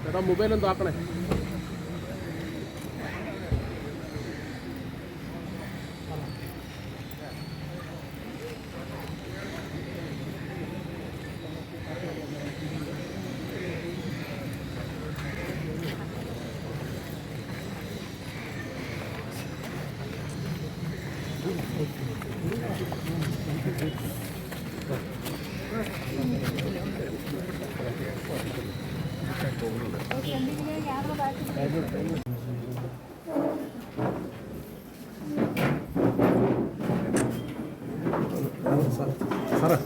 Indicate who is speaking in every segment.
Speaker 1: ചേട്ടാ മൊബൈൽ എന്താക്കണേ? സാറേ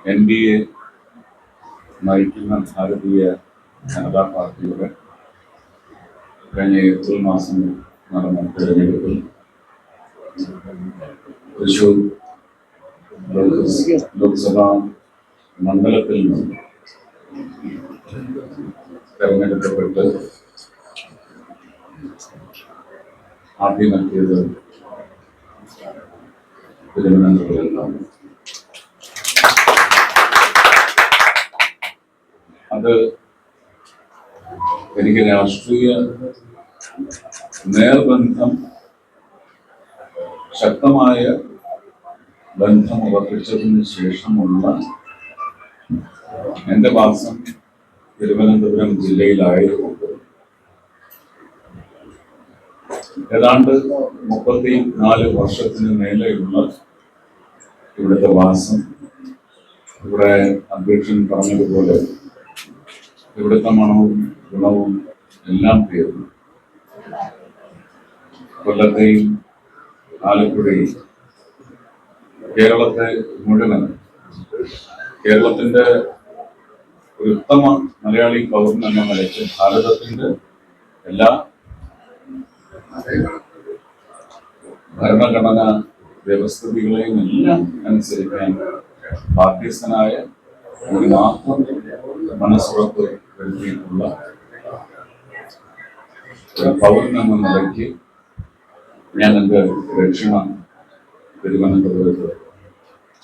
Speaker 2: NDA നയിക്കുന്ന ഭാരതീയ ജനതാ പാർട്ടിയുടെ കഴിഞ്ഞ ഏപ്രിൽ മാസം നടന്ന തെരഞ്ഞെടുപ്പിൽ തൃശൂർ ലോക്സഭാ മണ്ഡലത്തിൽ നിന്ന് തെരഞ്ഞെടുക്കപ്പെട്ട് ആദ്യമെത്തിയത് തിരുവനന്തപുരത്താണ്. അത് എനിക്ക് രാഷ്ട്രീയ നേർബന്ധം, ശക്തമായ ബന്ധം ഉറപ്പിച്ചതിന് ശേഷമുള്ള എൻ്റെ വാസം തിരുവനന്തപുരം ജില്ലയിലായതുകൊണ്ട് ഏതാണ്ട് 34 വർഷത്തിന് മേലെയുള്ള ഇവിടുത്തെ വാസം, ഇവിടെ അധ്യക്ഷൻ പറഞ്ഞതുപോലെ ഇവിടുത്തെ മണവും ഗുണവും എല്ലാം തീർന്നു. കൊല്ലത്തെയും ആലപ്പുഴയും കേരളത്തെ മുഴുവൻ, കേരളത്തിന്റെ ഒരു ഉത്തമ മലയാളി പൗരൻ എന്ന നിലയ്ക്ക് ഭാരതത്തിന്റെ എല്ലാ ഭരണഘടനാ വ്യവസ്ഥിതികളെയും എല്ലാം അനുസരിക്കാൻ ബാധ്യസ്ഥനായ ഒരു മാത്രം മനസ്സുറപ്പ് വരുത്തിയിട്ടുള്ള ഒരു പൗരൻ എന്ന നിലയ്ക്ക് ഞാൻ എൻ്റെ ദക്ഷിണ തിരുവനന്തപുരത്ത്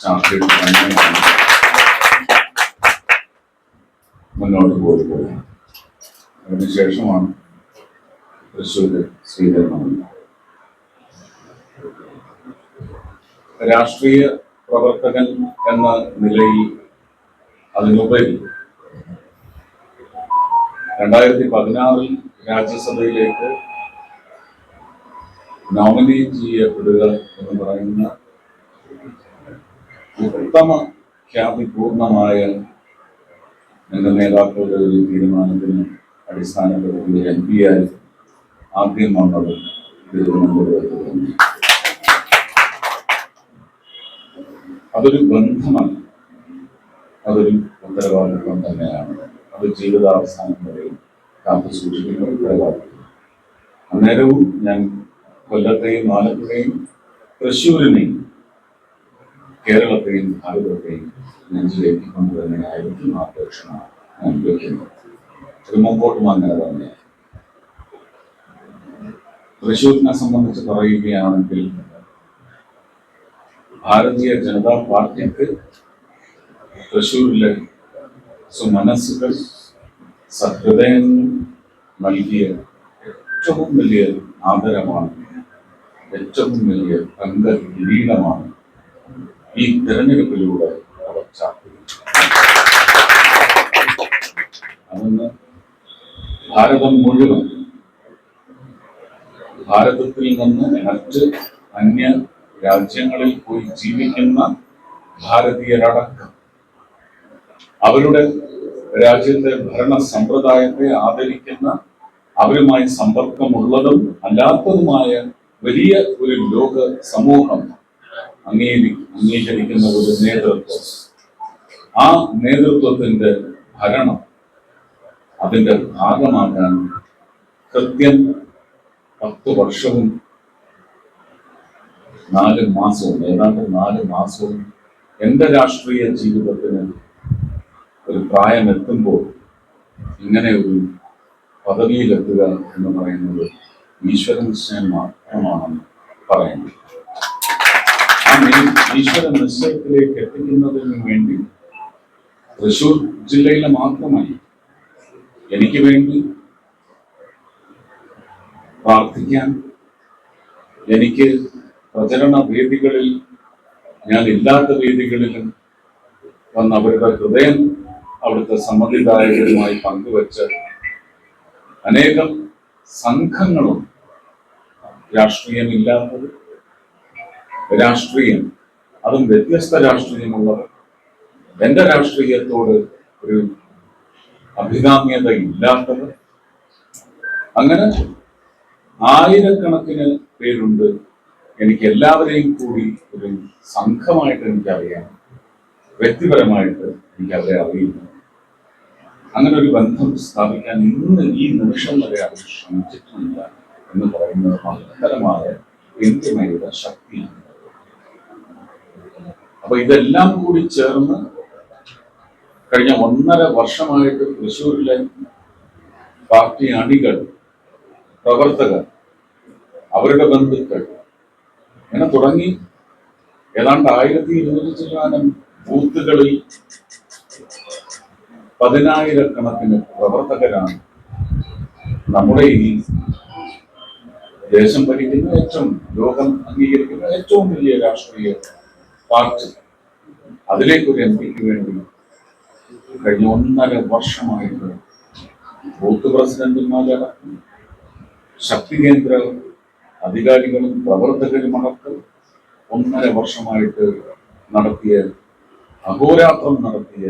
Speaker 2: ചാർട്ടേഡ് തന്നെയാണ് മുന്നോട്ട് പോയിട്ടുള്ളത്. അതിനുശേഷമാണ് തൃശ്ശൂര് സ്വീകരണം. രാഷ്ട്രീയ പ്രവർത്തകൻ എന്ന നിലയിൽ അതിനുപരി 2016 രാജ്യസഭയിലേക്ക് നോമിനേറ്റ് ചെയ്യപ്പെടുക എന്ന് പറയുന്ന ഉത്തമ ഖ്യാതിപൂർണമായ എന്റെ നേതാക്കളുടെ ഒരു തീരുമാനത്തിന് അടിസ്ഥാനപ്പെടുത്തി MP ആയി ആദ്യം വന്നത് തിരുവനന്തപുരത്ത് തന്നെ. അതൊരു ബന്ധമാണ്, അതൊരു ഉത്തരവാദിത്വം തന്നെയാണ്. അത് ജീവിതാവസാനം വരെയും കാത്തു സൂക്ഷിക്കുന്ന ഉത്തരവാദിത്വം. അന്നേരവും ഞാൻ കൊല്ലത്തെയും ആലപ്പുഴയും തൃശ്ശൂരിനെയും കേരളത്തെയും ഭാരതത്തെയും നെഞ്ചിലേറ്റിക്കൊണ്ട് തന്നെയായിരിക്കും ആ ദക്ഷിണ ഞാൻ വയ്ക്കുന്നത്. അത് മുമ്പോട്ടും അങ്ങനെ തന്നെ. തൃശ്ശൂരിനെ സംബന്ധിച്ച് പറയുകയാണെങ്കിൽ ഭാരതീയ ജനതാ പാർട്ടിക്ക് തൃശ്ശൂരിലെ സുമനസ്സുകൾ, സഹൃദയങ്ങൾ നൽകിയ ഏറ്റവും വലിയ ആദരമാണ്, ഏറ്റവും വലിയ തങ്ക കിരീടമാണ് ഈ തെരഞ്ഞെടുപ്പിലൂടെ അവർ ചാർത്തുന്നത്. അതൊന്ന് ഭാരതം മുഴുവൻ, ഭാരതത്തിൽ നിന്ന് മറ്റ് അന്യ രാജ്യങ്ങളിൽ പോയി ജീവിക്കുന്ന ഭാരതീയരടക്കം അവരുടെ രാജ്യത്തെ ഭരണ സമ്പ്രദായത്തെ ആദരിക്കുന്ന, അവരുമായി സമ്പർക്കമുള്ളതും അല്ലാത്തതുമായ വലിയ ഒരു ലോക സമൂഹം അംഗീകരിക്കുന്ന ഒരു നേതൃത്വം, ആ നേതൃത്വത്തിന്റെ ഭരണം അതിന്റെ ഭാഗമാകാൻ കൃത്യം 10 വർഷവും 4 മാസവും, ഏതാണ്ട് 4 മാസവും എന്റെ രാഷ്ട്രീയ ജീവിതത്തിന് ഒരു പ്രായമെത്തുമ്പോൾ ഇങ്ങനെ ഒരു പദവിയിലെത്തുക എന്ന് പറയുന്നത് ഈശ്വര നിശ്ചയം മാത്രമാണെന്ന് പറയുന്നു. ആ ഈശ്വര നിശ്ചയത്തിലേക്ക് എത്തിക്കുന്നതിന് വേണ്ടി തൃശ്ശൂർ ജില്ലയിലെ മാത്രമായി എനിക്ക് വേണ്ടി പ്രാർത്ഥിക്കാൻ, എനിക്ക് പ്രചരണ വേദികളിൽ, ഞാൻ ഇല്ലാത്ത വേദികളിലും വന്ന് അവരുടെ ഹൃദയം അവിടുത്തെ സമ്മതിദായകരുമായി പങ്കുവച്ച് അനേകം സംഘങ്ങളും, രാഷ്ട്രീയമില്ലാത്തത്, രാഷ്ട്രീയം അതും വ്യത്യസ്ത രാഷ്ട്രീയമുള്ളവർ, എന്റെ രാഷ്ട്രീയത്തോട് ഒരു അഭികാമ്യത ഇല്ലാത്തവർ, അങ്ങനെ ആയിരക്കണക്കിന് പേരുണ്ട്. എനിക്ക് എല്ലാവരെയും കൂടി ഒരു സംഘമായിട്ട് എനിക്കറിയാം, വ്യക്തിപരമായിട്ട് എനിക്ക് അവരെ അറിയില്ല. അങ്ങനെ ഒരു ബന്ധം സ്ഥാപിക്കാൻ ഇന്ന് ഈ നിമിഷം വരെ അവർ ശ്രമിച്ചിട്ടില്ല എന്ന് പറയുന്നത് മഹത്തരമായ പിന്തുണയുടെ ശക്തിയാണ്. അപ്പൊ ഇതെല്ലാം കൂടി ചേർന്ന് കഴിഞ്ഞ 1.5 വർഷമായിട്ട് തൃശ്ശൂരിലെ പാർട്ടി അണികൾ, പ്രവർത്തകർ, അവരുടെ ബന്ധുക്കൾ, ഇങ്ങനെ തുടങ്ങി ഏതാണ്ട് 1200 ചില്ലാനം ബൂത്തുകളിൽ 10,000-കണക്കിന് പ്രവർത്തകരാണ് നമ്മുടെ ഈ ദേശം ഭരിക്കുന്ന ഏറ്റവും, ലോകം അംഗീകരിക്കുന്ന ഏറ്റവും വലിയ രാഷ്ട്രീയ പാർട്ടി, അതിലേക്കൊരു എംപിക്ക് വേണ്ടി കഴിഞ്ഞ 1.5 വർഷമായിട്ട് ബൂത്ത് പ്രസിഡന്റുമാരടക്കം ശക്തി കേന്ദ്ര അധികാരികളും പ്രവർത്തകരും അടക്കം 1.5 വർഷമായിട്ട് നടത്തിയ, അഹോരാത്രം നടത്തിയ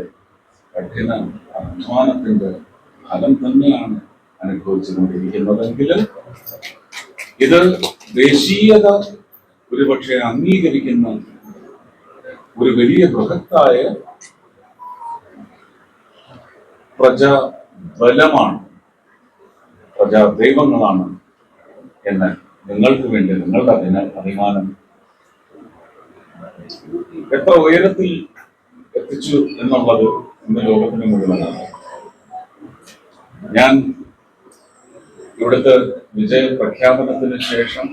Speaker 2: കഠിന അധ്വാനത്തിന്റെ ഫലം തന്നെയാണ് അനുഭവിച്ചുകൊണ്ടിരിക്കുന്നതെങ്കിൽ ഇത് ദേശീയത ഒരുപക്ഷെ അംഗീകരിക്കുന്ന ഒരു വലിയ ബൃഹത്തായ പ്രജാബലമാണ്, പ്രജാദൈവങ്ങളാണ് എന്ന് നിങ്ങൾക്ക് വേണ്ടി നിങ്ങളുടെ അഭിമാനം എത്ര ഉയരത്തിൽ എത്തിച്ചു എന്നുള്ളത് ഇന്ന് ലോകത്തിന് മുഴുവനാണ്. ഞാൻ ഇവിടുത്തെ വിജയ പ്രഖ്യാപനത്തിന് ശേഷം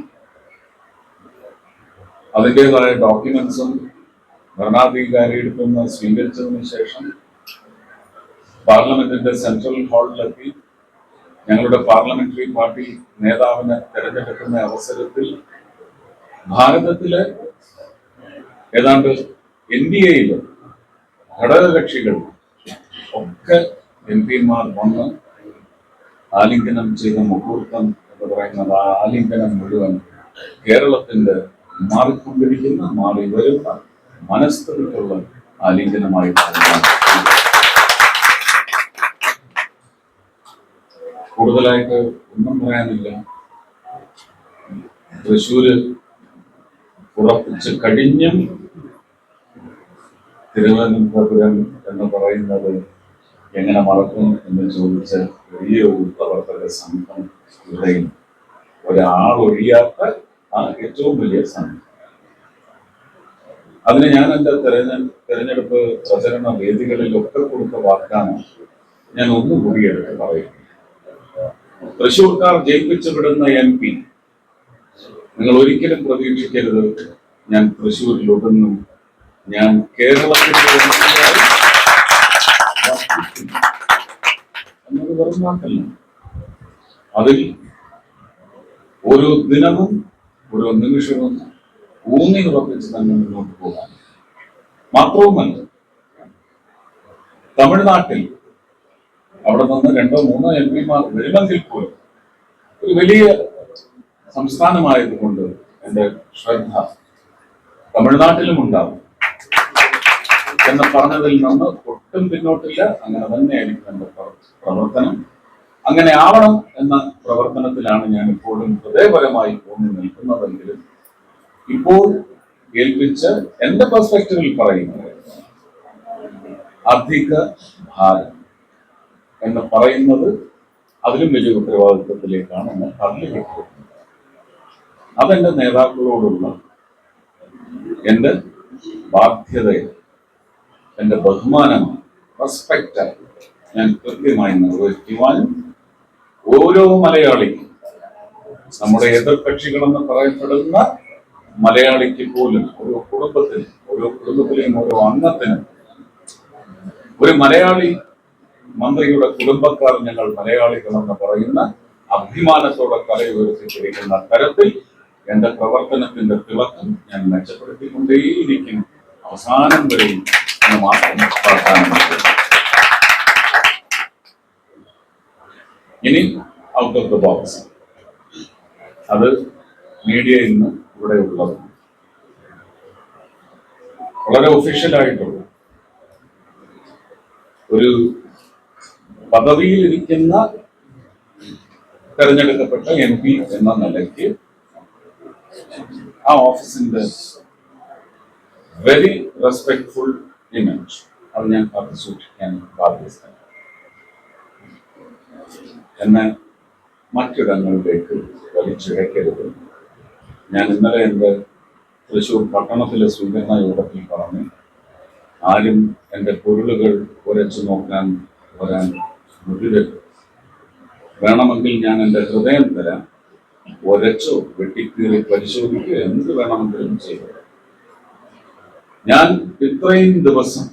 Speaker 2: അതിൻ്റെതായ ഡോക്യുമെന്റ്സും ഭരണാധികാരിയുടെ നിന്ന് സ്വീകരിച്ചതിന് ശേഷം പാർലമെന്റിന്റെ സെൻട്രൽ ഹാളിലെത്തി ഞങ്ങളുടെ പാർലമെന്ററി പാർട്ടി നേതാവിനെ തെരഞ്ഞെടുക്കുന്ന അവസരത്തിൽ ഭാരതത്തിലെ ഏതാണ്ട് NDAയിൽ ഘടകകക്ഷികൾ ഒക്കെ MP-മാർ വന്ന് ആലിംഗനം ചെയ്ത മുഹൂർത്തം എന്ന് പറയുന്നത്, ആ ആലിംഗനം മുഴുവൻ കേരളത്തിന്റെ മാറിക്കൊണ്ടിരിക്കുന്ന, മാറി വരുന്ന മനസ്ഥിതിക്കുള്ള ആലിംഗനമായിട്ടാണ്. കൂടുതലായിട്ട് ഒന്നും പറയാനില്ല. തൃശ്ശൂര് ഉറപ്പിച്ച് കഴിഞ്ഞും തിരുവനന്തപുരം എന്ന് പറയുന്നത് എങ്ങനെ മറക്കും എന്ന് ചോദിച്ച വലിയ ഒരു പ്രവർത്തക സംഘം ഇവിടെയും ഒരാളൊഴിയാത്ത ആ ഏറ്റവും വലിയ സംഘം. അതിന് ഞാൻ എൻ്റെ തെരഞ്ഞെടുപ്പ് പ്രചരണ വേദികളിലൊക്കെ കൊടുത്ത വാഗ്ദാനം ഞാൻ ഒന്നുകൂടി എടുത്ത് പറയും. തൃശ്ശൂർക്കാർ ജയിപ്പിച്ചു വിടുന്ന MP നിങ്ങൾ ഒരിക്കലും പ്രതീക്ഷിക്കരുത് ഞാൻ തൃശ്ശൂരിലൊടുന്നും, ഞാൻ കേരളത്തിന്റെ എന്നത് വെറും വാക്കല്ല. അതിൽ ഓരോ ദിനവും ഓരോ നിമിഷവും ഊന്നി ഉറപ്പിച്ച് തന്നെ മുന്നോട്ട് പോകാൻ. മാത്രവുമല്ല, തമിഴ്നാട്ടിൽ അവിടെ നിന്ന് 2-3 MP-മാർ വരുമെങ്കിൽ പോലും ഒരു വലിയ സംസ്ഥാനമായതുകൊണ്ട് എന്റെ ശ്രദ്ധ തമിഴ്നാട്ടിലും ഉണ്ടാവും എന്ന് പറഞ്ഞതിൽ നിന്ന് ഒട്ടും പിന്നോട്ടില്ല. അങ്ങനെ തന്നെയായിരിക്കും എന്റെ പ്രവർത്തനം. അങ്ങനെ ആവണം എന്ന പ്രവർത്തനത്തിലാണ് ഞാൻ ഇപ്പോഴും ഹൃദയപരമായി ഊന്നി നിൽക്കുന്നതെങ്കിലും ഇപ്പോൾ ഏൽപ്പിച്ച് എന്റെ പെർസ്പെക്റ്റീവിൽ പറയുന്നത് അധിക ഭാരം എന്ന് പറയുന്നത് അതിലും വലിയ ഉത്തരവാദിത്വത്തിലേക്കാണ് എന്നെ തള്ളിവിട്ടത്. അതെന്റെ നേതാക്കളോടുള്ള എന്റെ ബാധ്യതയാണ്, എന്റെ ബഹുമാനമാണ്, റെസ്പെക്റ്റായി ഞാൻ കൃത്യമായി നിർവഹിക്കുവാനും ഓരോ മലയാളിക്കും, നമ്മുടെ എതിർകക്ഷികളെന്ന് പറയപ്പെടുന്ന മലയാളിക്ക് പോലും, ഓരോ കുടുംബത്തിലെയും ഓരോ അംഗത്തിനും, ഒരു മലയാളി മന്ത്രിയുടെ കുടുംബക്കാർ ഞങ്ങൾ മലയാളികളെന്ന് പറയുന്ന അഭിമാനത്തോടെ തലയുയർത്തിപ്പിടിക്കുന്ന തരത്തിൽ എന്റെ പ്രവർത്തനത്തിന്റെ തിളക്കം ഞാൻ മെച്ചപ്പെടുത്തിക്കൊണ്ടേയിരിക്കും, അവസാനം വരെയും എന്ന് മാത്രം പ്രാധാന്യം. ഇനി ഔട്ട് ഓഫ് ദ ബോക്സ്, അത് മീഡിയ ഇന്ന് ഇവിടെ ഉള്ളത് വളരെ ഒഫീഷ്യലായിട്ടുള്ള ഒരു പദവിയിലിരിക്കുന്ന തെരഞ്ഞെടുക്കപ്പെട്ട MP എന്ന നിലയ്ക്ക് ആ ഓഫീസിന്റെ വെരി റെസ്പെക്ട്ഫുൾ ഇമേജ് അത് ഞാൻ കാത്തു സൂക്ഷിക്കാൻ ബാധ്യസ്ഥ. എന്നെ മറ്റിടങ്ങളിലേക്ക് വലിച്ചിഴക്കരുത്. ഞാൻ ഇന്നലെ എൻ്റെ തൃശ്ശൂർ പട്ടണത്തിലെ സ്വീകരണ യോഗത്തിൽ പറഞ്ഞു, ആരും എൻ്റെ പൊരുളുകൾ ഉരച്ചു നോക്കാൻ വരാൻ മുതിരരുത്. വേണമെങ്കിൽ ഞാൻ എൻ്റെ ഹൃദയം തരാം, ഉരച്ചോ വെട്ടിക്കീറി പരിശോധിക്കുക, എന്ത് വേണമെങ്കിലും ചെയ്തു. ഞാൻ ഇത്രയും ദിവസം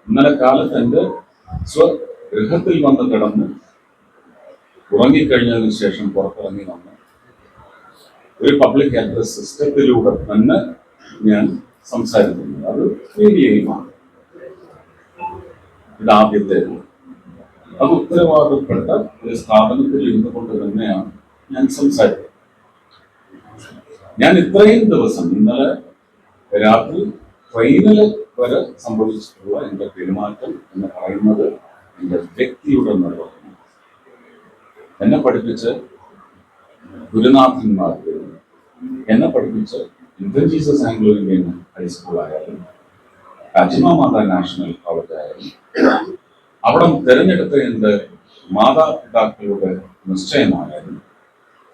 Speaker 2: ഇന്നലെ കാലത്ത് എൻ്റെ സ്വഗൃഹത്തിൽ വന്ന് കിടന്ന് ഉറങ്ങിക്കഴിഞ്ഞതിന് ശേഷം പുറത്തിറങ്ങി വന്ന് ഒരു പബ്ലിക് അഡ്രസ് സിസ്റ്റത്തിലൂടെ തന്നെ ഞാൻ സംസാരിക്കുന്നത്. അത് മീഡിയയുമാണ്. ഇതാദ്യത്തെ അത് ഉത്തരവാദപ്പെട്ട ഒരു സ്ഥാപനത്തിൽ ഇരുന്നുകൊണ്ട് തന്നെയാണ് ഞാൻ സംസാരിക്കുന്നത്. ഞാൻ ഇത്രയും ദിവസം ഇന്നലെ രാത്രി ട്രെയിനിൽ വരെ സംഭവിച്ചിട്ടുള്ള എൻ്റെ പെരുമാറ്റം എന്ന് പറയുന്നത് എൻ്റെ വ്യക്തിയുടെ നിർവഹണം. എന്നെ പഠിപ്പിച്ച് ഗുരുനാഥന്മാർക്ക്, എന്നെ പഠിപ്പിച്ച് Indian Jesus Anglo Indian high school ആയാലും അജിമ മാതാ നാഷണൽ കോളേജ് ആയാലും അവിടെ തിരഞ്ഞെടുത്ത എൻ്റെ മാതാപിതാക്കളുടെ നിശ്ചയമായാലും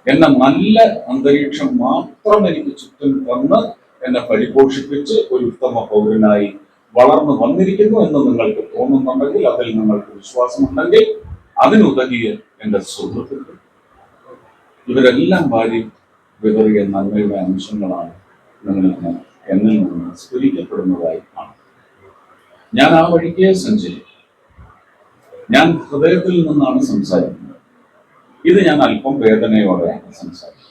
Speaker 2: എന്നെ നല്ല അന്തരീക്ഷം മാത്രം എനിക്ക് ചുറ്റും തന്ന് എന്നെ പരിപോഷിപ്പിച്ച് ഒരു ഉത്തമ പൗരനായി വളർന്നു വന്നിരിക്കുന്നു എന്ന് നിങ്ങൾക്ക് തോന്നുന്നുണ്ടെങ്കിൽ, അതിൽ നിങ്ങൾക്ക് വിശ്വാസമുണ്ടെങ്കിൽ, അതിനുതകിയ എൻ്റെ സുഹൃത്തുക്കൾ, ഇവരെല്ലാം വാരി വിതറിയ നന്മയുടെ അംശങ്ങളാണ് നിങ്ങൾക്ക് എന്നിൽ നിന്ന് സ്ഫുരിക്കപ്പെടുന്നതായി കാണും. ഞാൻ ആ വഴിക്കേ സഞ്ചരിക്കും. ഞാൻ ഹൃദയത്തിൽ നിന്നാണ് സംസാരിക്കുന്നത്. ഇത് ഞാൻ അല്പം വേദനയോടെയാണ് സംസാരിക്കുന്നത്.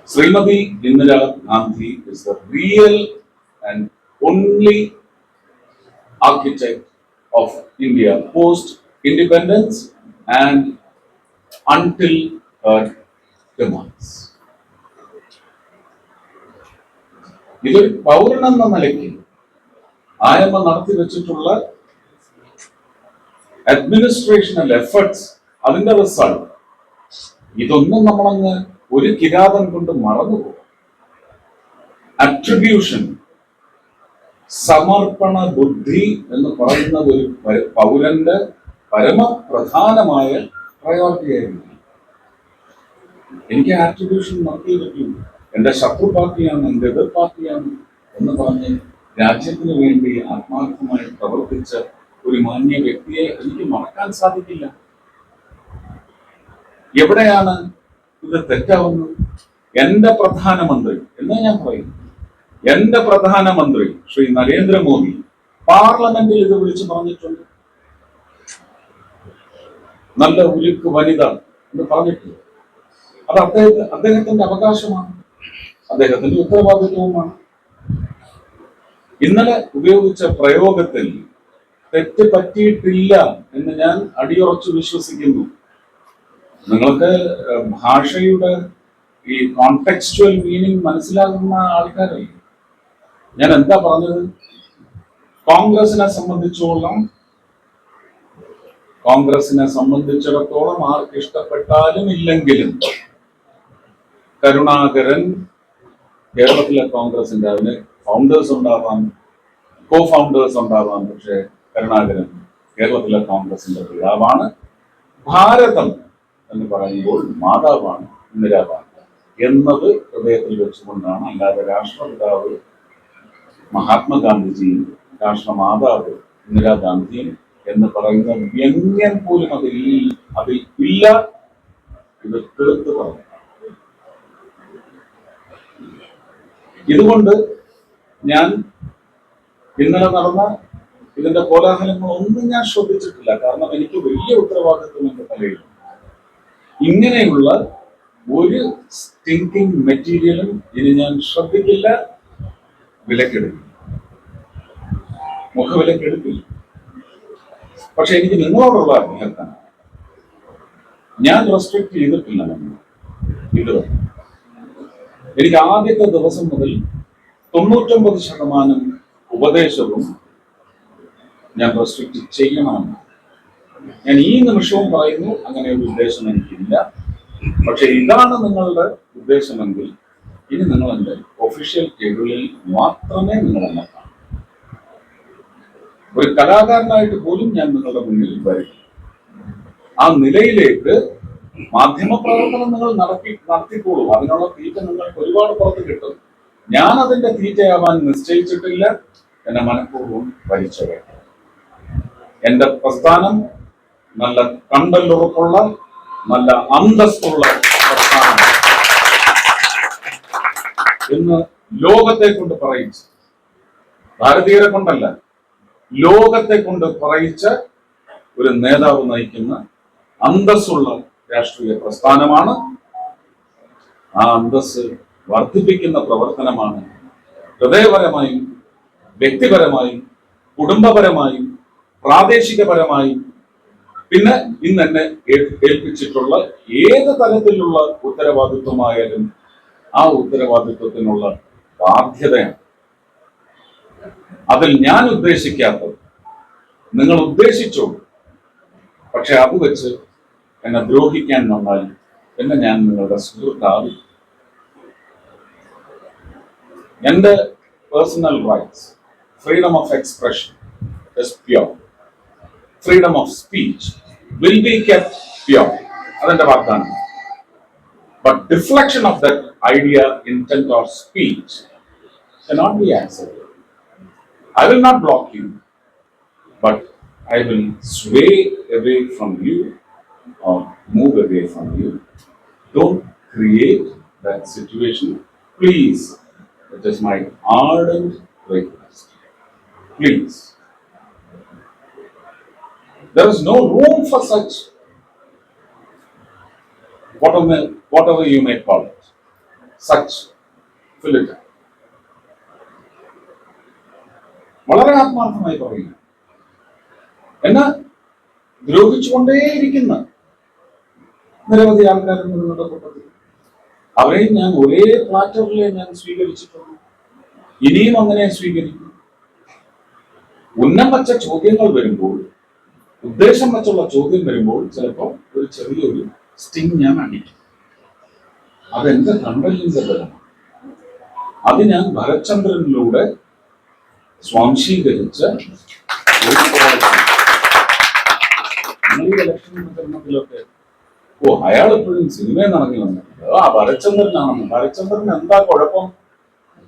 Speaker 2: Shrimati Indira Gandhi is the real and only architect of India post independence and until her demise. ഇതൊരു പൗരനെന്ന നിലയ്ക്ക് ആയമ്മ നടത്തി വെച്ചിട്ടുള്ള അഡ്മിനിസ്ട്രേഷണൽ എഫർട്സ്, അതിന്റെ റിസൾട്ട്, ഇതൊന്നും നമ്മളങ്ങ് ഒരു കിരാതം കൊണ്ട് മറന്നുപോകും. അട്രിബ്യൂഷൻ, സമർപ്പണ ബുദ്ധി എന്ന് പറയുന്നത് ഒരു പൗരന്റെ പരമപ്രധാനമായ പ്രയോറിറ്റി ആയിരുന്നു. എനിക്ക് ആട്രിബ്യൂഷൻ നടത്തിയേ പറ്റൂ. എന്റെ ശത്രു പാർട്ടിയാണ്, എന്റെ എതിർ പാർട്ടിയാണ് എന്ന് പറഞ്ഞ് രാജ്യത്തിന് വേണ്ടി ആത്മാർത്ഥമായി പ്രവർത്തിച്ച ഒരു മാന്യ വ്യക്തിയെ എനിക്ക് മറക്കാൻ സാധിക്കില്ല. എവിടെയാണ് ഇത് തെറ്റാവുന്നത്? എന്റെ പ്രധാനമന്ത്രി എന്ന് ഞാൻ പറയുന്നു, എന്റെ പ്രധാനമന്ത്രി ശ്രീ നരേന്ദ്രമോദി പാർലമെന്റിൽ ഇത് വിളിച്ചു പറഞ്ഞിട്ടുണ്ട്. നല്ല ഉരുക്ക് വനിത എന്ന് പറഞ്ഞിട്ടുണ്ട്. അത് അദ്ദേഹത്തിന്റെ അവകാശമാണ്, അദ്ദേഹത്തിന്റെ ഉത്തരവാദിത്വവുമാണ്. ഇന്നലെ ഉപയോഗിച്ച പ്രയോഗത്തിൽ തെറ്റ് പറ്റിയിട്ടില്ല എന്ന് ഞാൻ അടിയുറച്ചു വിശ്വസിക്കുന്നു. നിങ്ങൾക്ക് ഭാഷയുടെ ഈ കോണ്ടെക്സ്റ്റുവൽ മീനിങ് മനസ്സിലാകുന്ന ആൾക്കാരല്ലേ. ഞാൻ എന്താ പറഞ്ഞത്? കോൺഗ്രസിനെ സംബന്ധിച്ചിടത്തോളം ആർക്ക് ഇഷ്ടപ്പെട്ടാലും ഇല്ലെങ്കിലും കരുണാകരൻ കേരളത്തിലെ കോൺഗ്രസിന്റെ അതിന് ഫൗണ്ടേഴ്സ് ഉണ്ടാവാം, കോ ഫൗണ്ടേഴ്സ് ഉണ്ടാവാം, പക്ഷെ കരുണാകരൻ കേരളത്തിലെ കോൺഗ്രസിന്റെ പിതാവാണ്. ഭാരതം എന്ന് പറയുമ്പോൾ മാതാവാണ് ഇന്ദിരാഗാന്ധി എന്നത് ഹൃദയത്തിൽ വെച്ചുകൊണ്ടാണ്. അല്ലാതെ രാഷ്ട്രപിതാവ് മഹാത്മാഗാന്ധിജിയും രാഷ്ട്രമാതാവ് ഇന്ദിരാഗാന്ധിയും എന്ന് പറയുന്ന വ്യംഗ്യം പോലും അതിൽ ഇല്ല. ഇത് തീർത്ത് പറഞ്ഞു. ഇതുകൊണ്ട് ഞാൻ ഇന്നലെ നടന്ന ഇതിന്റെ കോലാഹലങ്ങളൊന്നും ഞാൻ ശ്രദ്ധിച്ചിട്ടില്ല. കാരണം എനിക്ക് വലിയ ഉത്തരവാദിത്വം എന്റെ തലയിൽ. ഇങ്ങനെയുള്ള ഒരു സ്റ്റിങ്കിങ് മെറ്റീരിയലും ഇനി ഞാൻ ശ്രദ്ധിക്കില്ല, വിലക്കെടുക്കില്ല, മുഖവിലക്കെടുക്കില്ല. പക്ഷെ എനിക്ക് നിങ്ങളോടുള്ള അഭ്യർത്ഥന, ഞാൻ റെസ്ട്രിക്ട് ചെയ്തിട്ടില്ല നമ്മൾ ഇതുവരെ. എനിക്ക് ആദ്യത്തെ ദിവസം മുതൽ 99% ഉപദേശവും ഞാൻ റെസ്ട്രിക്ട് ചെയ്യണമെന്ന് ഞാൻ ഈ നിമിഷവും പറയുന്നു. അങ്ങനെ ഒരു ഉദ്ദേശം എനിക്കില്ല. പക്ഷെ ഇതാണ് നിങ്ങളുടെ ഉദ്ദേശമെങ്കിൽ ഇനി നിങ്ങൾ എൻ്റെ ഒഫീഷ്യൽ ടേബിളിൽ മാത്രമേ നിങ്ങൾ എന്നെ കാണൂ. ഒരു കലാകാരനായിട്ട് പോലും ഞാൻ നിങ്ങളുടെ മുന്നിൽ വരും. ആ നിലയിലേക്ക് മാധ്യമപ്രവർത്തനം നിങ്ങൾ നടത്തിക്കോളൂ. അതിനുള്ള തീറ്റ നിങ്ങൾക്ക് ഒരുപാട് പുറത്ത് കിട്ടും. ഞാൻ അതിന്റെ തീറ്റയാവാൻ നിശ്ചയിച്ചിട്ടില്ല. എന്നെ മനഃപൂർവ്വം വലിച്ചവേ. എന്റെ പ്രസ്ഥാനം നല്ല കണ്ടലുറപ്പുള്ള, നല്ല അന്തസ്സുള്ള പ്രസ്ഥാനം എന്ന് ലോകത്തെ കൊണ്ട് പറയിച്ച്, ഭാരതീയരെ കൊണ്ടല്ല, ലോകത്തെ കൊണ്ട് പറയിച്ച ഒരു നേതാവ് നയിക്കുന്ന അന്തസ്സുള്ള രാഷ്ട്രീയ പ്രസ്ഥാനമാണ്. ആ അന്തസ്സ് വർദ്ധിപ്പിക്കുന്ന പ്രവർത്തനമാണ് ഹൃദയപരമായും വ്യക്തിപരമായും കുടുംബപരമായും പ്രാദേശികപരമായും പിന്നെ ഇന്ന് എന്നെ ഏൽപ്പിച്ചിട്ടുള്ള ഏത് തരത്തിലുള്ള ഉത്തരവാദിത്വമായാലും ആ ഉത്തരവാദിത്വത്തിനുള്ള ബാധ്യതയാണ്. അതിൽ ഞാൻ ഉദ്ദേശിക്കാത്തത് നിങ്ങൾ ഉദ്ദേശിച്ചോളൂ. പക്ഷെ അത് വെച്ച് എന്നെ ദ്രോഹിക്കാൻ വന്നാൽ പിന്നെ ഞാൻ നിങ്ങളുടെ സുഹൃത്താവില്ല. എന്റെ personal rights, freedom of expression is pure. Freedom of speech will be kept pure. അതെന്റെ വാഗ്ദാനം. But deflection of that idea, intent or speech cannot be accepted. I will not block you, but I will sway away from you or move away from you. Don't create that situation. Please, it is my ardent request. Please. There is no room for such, whatever you may call it, such filter. വളരെ ആത്മാർത്ഥമായി പറയുന്നു. എന്നെ ദ്രോഹിച്ചുകൊണ്ടേയിരിക്കുന്ന നിരവധി ആൾക്കാരുണ്ട് നിങ്ങളുടെ കൂട്ടത്തിൽ. അവരെയും ഞാൻ ഒരേ പ്ലാറ്ററിലെ ഞാൻ സ്വീകരിച്ചിട്ടുള്ളൂ. ഇനിയും അങ്ങനെ സ്വീകരിക്കും. ഉന്നം വച്ച ചോദ്യങ്ങൾ വരുമ്പോൾ, ഉദ്ദേശം വെച്ചുള്ള ചോദ്യം വരുമ്പോൾ ചിലപ്പോൾ ഒരു ചെറിയൊരു സ്റ്റിങ് ഞാൻ അടിക്കും. അതെന്റെ കണ്ടലിന്റെ ബലമാണ്. അത് ഞാൻ ഭരത്ചന്ദ്രനിലൂടെ സ്വാംശീകരിച്ച ഇലക്ഷൻ പ്രചരണത്തിലൊക്കെ അയാൾ എപ്പോഴും സിനിമയിൽ നടങ്ങി വന്നിട്ടുണ്ട്. ആ ഭരത്ചന്ദ്രനാണെന്ന്. ഭരത്ചന്ദ്രൻ എന്താ കുഴപ്പം?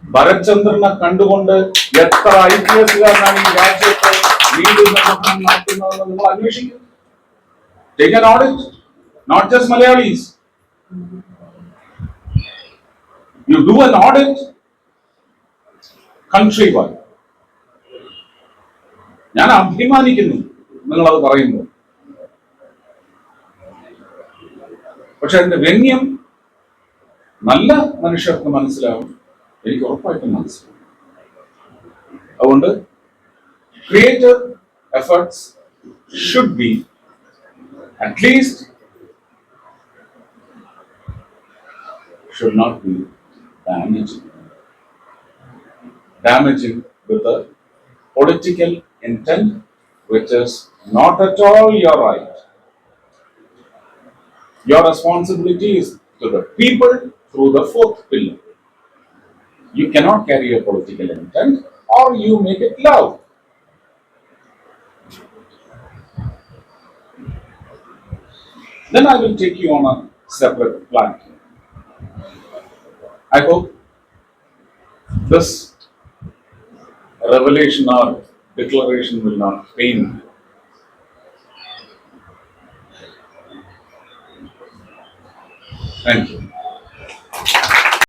Speaker 2: ഭരത്ചന്ദ്രനെ കണ്ടുകൊണ്ട് എത്ര IPS-കാരനാണ് ഈ രാജ്യത്ത് നീതി നിർവഹണം നടത്തുന്നതെന്ന് നിങ്ങൾ അന്വേഷിക്കും. Take an audit, not just Malayalis. You do an audit countrywide. ഞാൻ അഭിമാനിക്കുന്നു നിങ്ങളത് പറയുമ്പോൾ. പക്ഷെ അതിന്റെ വ്യംഗ്യം നല്ല മനുഷ്യർക്ക് മനസ്സിലാവും, എനിക്ക് ഉറപ്പായിട്ടും മനസ്സിലാവും. അതുകൊണ്ട് creative efforts should be at least should not be damaging. Damaging with a political intent which is not at all your right. Your responsibility is to the people through the fourth pillar. You cannot carry a political intent or you make it loud. Then I will take you on a separate platform. I hope this revelation or declaration will not pain you. Thank you.